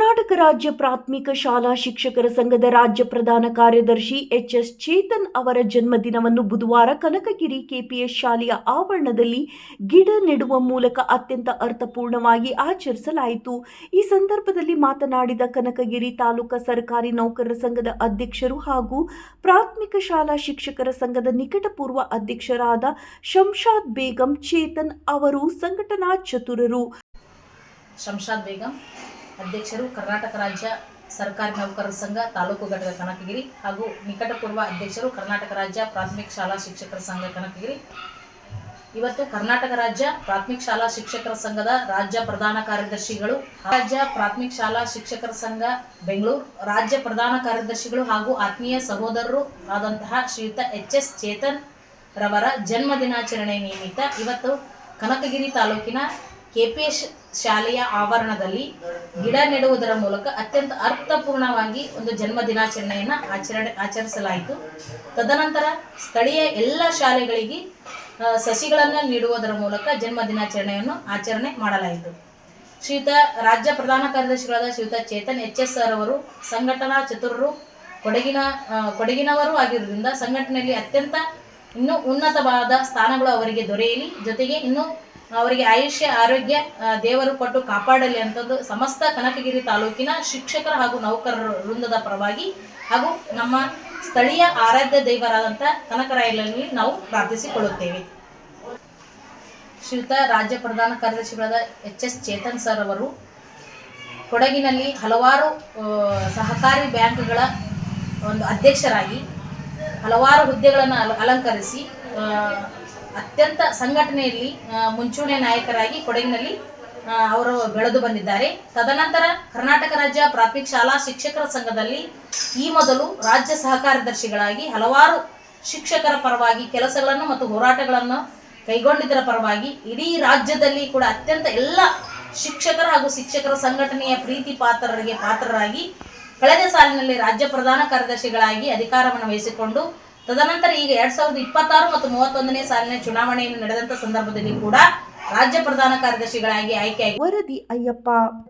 ಕರ್ನಾಟಕ ರಾಜ್ಯ ಪ್ರಾಥಮಿಕ ಶಾಲಾ ಶಿಕ್ಷಕರ ಸಂಘದ ರಾಜ್ಯ ಪ್ರಧಾನ ಕಾರ್ಯದರ್ಶಿ ಎಚ್.ಎಸ್. ಚೇತನ್ ಅವರ ಜನ್ಮದಿನವನ್ನು ಬುಧವಾರ ಕನಕಗಿರಿ ಕೆಪಿಎಸ್ ಶಾಲೆಯ ಆವರಣದಲ್ಲಿ ಗಿಡ ನೆಡುವ ಮೂಲಕ ಅತ್ಯಂತ ಅರ್ಥಪೂರ್ಣವಾಗಿ ಆಚರಿಸಲಾಯಿತು. ಈ ಸಂದರ್ಭದಲ್ಲಿ ಮಾತನಾಡಿದ ಕನಕಗಿರಿ ತಾಲೂಕಾ ಸರ್ಕಾರಿ ನೌಕರರ ಸಂಘದ ಅಧ್ಯಕ್ಷರು ಹಾಗೂ ಪ್ರಾಥಮಿಕ ಶಾಲಾ ಶಿಕ್ಷಕರ ಸಂಘದ ನಿಕಟಪೂರ್ವ ಅಧ್ಯಕ್ಷರಾದ ಶಂಷಾದ್ ಬೇಗಂ, ಚೇತನ್ ಅವರು ಸಂಘಟನಾ ಚತುರರು. ಶಂಷಾದ್ ಬೇಗಂ ಅಧ್ಯಕ್ಷರು, ಕರ್ನಾಟಕ ರಾಜ್ಯ ಸರ್ಕಾರಿ ನೌಕರರ ಸಂಘ ತಾಲೂಕು ಘಟಕ ಕನಕಗಿರಿ ಹಾಗೂ ನಿಕಟಪೂರ್ವ ಅಧ್ಯಕ್ಷರು, ಕರ್ನಾಟಕ ರಾಜ್ಯ ಪ್ರಾಥಮಿಕ ಶಾಲಾ ಶಿಕ್ಷಕರ ಸಂಘ ಕನಕಗಿರಿ. ಇವತ್ತು ಕರ್ನಾಟಕ ರಾಜ್ಯ ಪ್ರಾಥಮಿಕ ಶಾಲಾ ಶಿಕ್ಷಕರ ಸಂಘದ ರಾಜ್ಯ ಪ್ರಧಾನ ಕಾರ್ಯದರ್ಶಿಗಳು, ರಾಜ್ಯ ಪ್ರಾಥಮಿಕ ಶಾಲಾ ಶಿಕ್ಷಕರ ಸಂಘ ಬೆಂಗಳೂರು ರಾಜ್ಯ ಪ್ರಧಾನ ಕಾರ್ಯದರ್ಶಿಗಳು ಹಾಗೂ ಆತ್ಮೀಯ ಸಹೋದರರು ಆದಂತಹ ಶ್ರೀಯುತ ಎಚ್.ಎಸ್. ಚೇತನ್ ರವರ ಜನ್ಮ ದಿನಾಚರಣೆ ನಿಮಿತ್ತ ಇವತ್ತು ಕನಕಗಿರಿ ತಾಲೂಕಿನ ಕೆಪಿಎಸ್ ಶಾಲೆಯ ಆವರಣದಲ್ಲಿ ಗಿಡ ನೆಡುವುದರ ಮೂಲಕ ಅತ್ಯಂತ ಅರ್ಥಪೂರ್ಣವಾಗಿ ಒಂದು ಜನ್ಮ ದಿನಾಚರಣೆಯನ್ನು ಆಚರಿಸಲಾಯಿತು. ತದನಂತರ ಸ್ಥಳೀಯ ಎಲ್ಲ ಶಾಲೆಗಳಿಗೆ ಸಸಿಗಳನ್ನು ನೀಡುವುದರ ಮೂಲಕ ಜನ್ಮ ದಿನಾಚರಣೆಯನ್ನು ಆಚರಣೆ ಮಾಡಲಾಯಿತು. ಶ್ರೀಯುತ ರಾಜ್ಯ ಪ್ರಧಾನ ಕಾರ್ಯದರ್ಶಿಗಳಾದ ಶ್ರೀಯುತ ಚೇತನ್ ಎಚ್.ಎಸ್. ಅವರು ಸಂಘಟನಾ ಚತುರರು, ಕೊಡಗಿನವರು ಆಗಿರುವುದರಿಂದ ಸಂಘಟನೆಯಲ್ಲಿ ಅತ್ಯಂತ ಇನ್ನೂ ಉನ್ನತವಾದ ಸ್ಥಾನಗಳು ಅವರಿಗೆ ದೊರೆಯಲಿ, ಜೊತೆಗೆ ಇನ್ನೂ ಅವರಿಗೆ ಆಯುಷ್ಯ ಆರೋಗ್ಯ ದೇವರು ಕೊಟ್ಟು ಕಾಪಾಡಲಿ ಅಂತದ್ದು ಸಮಸ್ತ ಕನಕಗಿರಿ ತಾಲೂಕಿನ ಶಿಕ್ಷಕರ ಹಾಗೂ ನೌಕರರ ವೃಂದದ ಪರವಾಗಿ ಹಾಗೂ ನಮ್ಮ ಸ್ಥಳೀಯ ಆರಾಧ್ಯ ದೈವರಾದಂಥ ಕನಕರಾಯನಲ್ಲಿ ನಾವು ಪ್ರಾರ್ಥಿಸಿಕೊಳ್ಳುತ್ತೇವೆ. ಶ್ರೀಯುತ ರಾಜ್ಯ ಪ್ರಧಾನ ಕಾರ್ಯದರ್ಶಿಗಳಾದ ಎಚ್.ಎಸ್. ಚೇತನ್ ಸರ್ ಅವರು ಕೊಡಗಿನಲ್ಲಿ ಹಲವಾರು ಸಹಕಾರಿ ಬ್ಯಾಂಕ್ಗಳ ಒಂದು ಅಧ್ಯಕ್ಷರಾಗಿ ಹಲವಾರು ಹುದ್ದೆಗಳನ್ನು ಅಲಂಕರಿಸಿ ಅತ್ಯಂತ ಸಂಘಟನೆಯಲ್ಲಿ ಮುಂಚೂಣಿ ನಾಯಕರಾಗಿ ಕೊಡಗಿನಲ್ಲಿ ಅವರು ಬೆಳೆದು ಬಂದಿದ್ದಾರೆ. ತದನಂತರ ಕರ್ನಾಟಕ ರಾಜ್ಯ ಪ್ರಾಥಮಿಕ ಶಾಲಾ ಶಿಕ್ಷಕರ ಸಂಘದಲ್ಲಿ ಈ ಮೊದಲು ರಾಜ್ಯ ಸಹಕಾರ್ಯದರ್ಶಿಗಳಾಗಿ ಹಲವಾರು ಶಿಕ್ಷಕರ ಪರವಾಗಿ ಕೆಲಸಗಳನ್ನು ಮತ್ತು ಹೋರಾಟಗಳನ್ನು ಕೈಗೊಂಡಿದ್ದರ ಪರವಾಗಿ ಇಡೀ ರಾಜ್ಯದಲ್ಲಿ ಕೂಡ ಅತ್ಯಂತ ಎಲ್ಲ ಶಿಕ್ಷಕರ ಹಾಗೂ ಶಿಕ್ಷಕರ ಸಂಘಟನೆಯ ಪ್ರೀತಿ ಪಾತ್ರರಾಗಿ ಕಳೆದ ಸಾಲಿನಲ್ಲಿ ರಾಜ್ಯ ಪ್ರಧಾನ ಕಾರ್ಯದರ್ಶಿಗಳಾಗಿ ಅಧಿಕಾರವನ್ನು ವಹಿಸಿಕೊಂಡು ತದನಂತರ ಈಗ 2026 ಮತ್ತು 31ನೇ ಸಾಲಿನ ಚುನಾವಣೆಯನ್ನು ನಡೆದಂತ ಸಂದರ್ಭದಲ್ಲಿ ಕೂಡ ರಾಜ್ಯ ಪ್ರಧಾನ ಕಾರ್ಯದರ್ಶಿಗಳಾಗಿ ಆಯ್ಕೆಯಾಗಿ ವರದಿ ಅಯ್ಯಪ್ಪ.